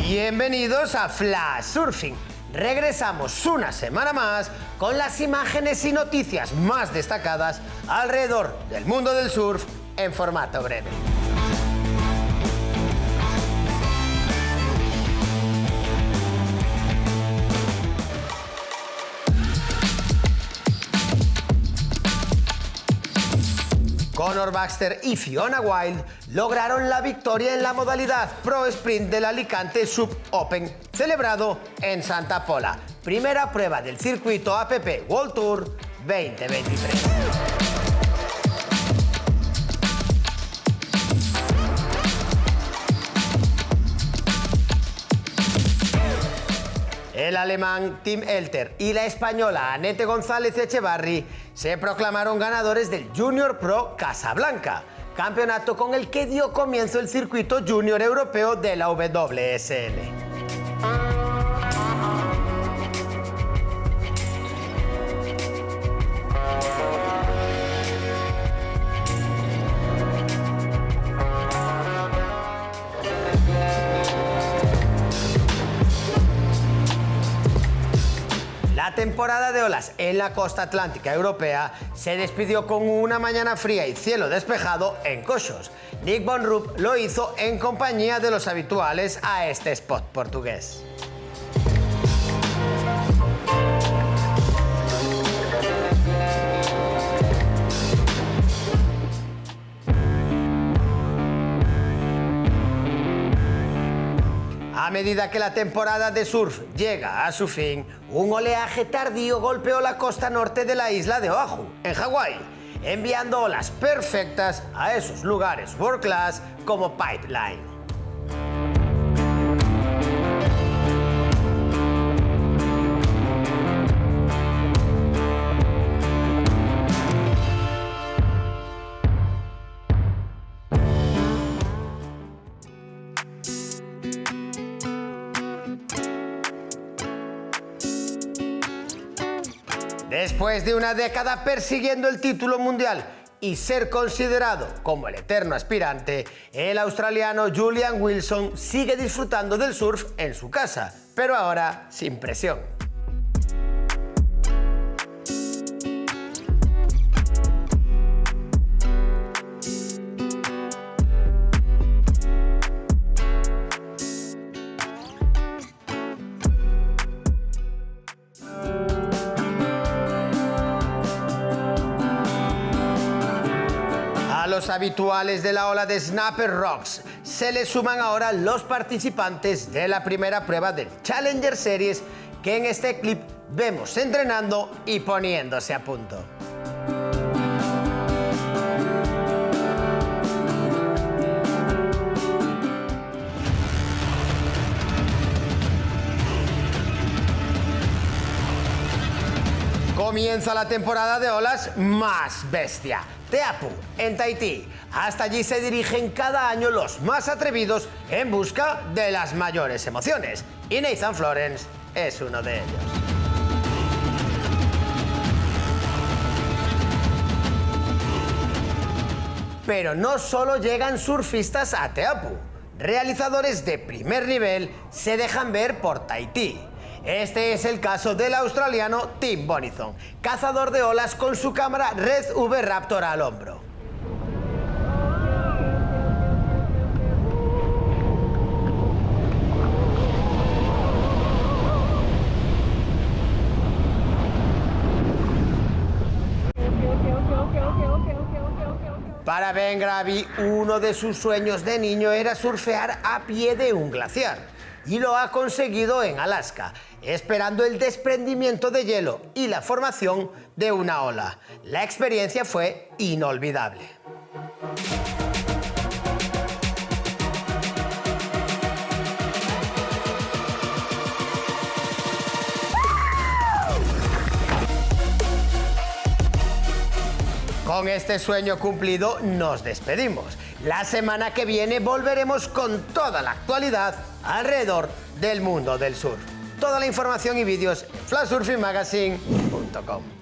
Bienvenidos a Flash Surfing. Regresamos una semana más con las imágenes y noticias más destacadas alrededor del mundo del surf en formato breve. Connor Baxter y Fiona Wild lograron la victoria en la modalidad Pro Sprint del Alicante Sub Open, celebrado en Santa Pola, primera prueba del circuito APP World Tour 2023. El alemán Tim Elter y la española Anette González Echevarri se proclamaron ganadores del Junior Pro Casablanca, campeonato con el que dio comienzo el circuito junior europeo de la WSL. La temporada de olas en la costa atlántica europea se despidió con una mañana fría y cielo despejado en Coxos. Nick Von Rupp lo hizo en compañía de los habituales a este spot portugués. A medida que la temporada de surf llega a su fin, un oleaje tardío golpeó la costa norte de la isla de Oahu, en Hawái, enviando olas perfectas a esos lugares world class como Pipeline. Después de una década persiguiendo el título mundial y ser considerado como el eterno aspirante, el australiano Julian Wilson sigue disfrutando del surf en su casa, pero ahora sin presión. A los habituales de la ola de Snapper Rocks se le suman ahora los participantes de la primera prueba del Challenger Series, que en este clip vemos entrenando y poniéndose a punto. Comienza la temporada de olas más bestia. Teapu, en Tahití. Hasta allí se dirigen cada año los más atrevidos en busca de las mayores emociones. Y Nathan Florence es uno de ellos. Pero no solo llegan surfistas a Teapu. Realizadores de primer nivel se dejan ver por Tahití. Este es el caso del australiano Tim Bonison, cazador de olas con su cámara Red V Raptor al hombro. Para Ben Gravy, uno de sus sueños de niño era surfear a pie de un glaciar. Y lo ha conseguido en Alaska, esperando el desprendimiento de hielo y la formación de una ola. La experiencia fue inolvidable. Con este sueño cumplido nos despedimos. La semana que viene volveremos con toda la actualidad alrededor del mundo del surf. Toda la información y vídeos en flashsurfingmagazine.com.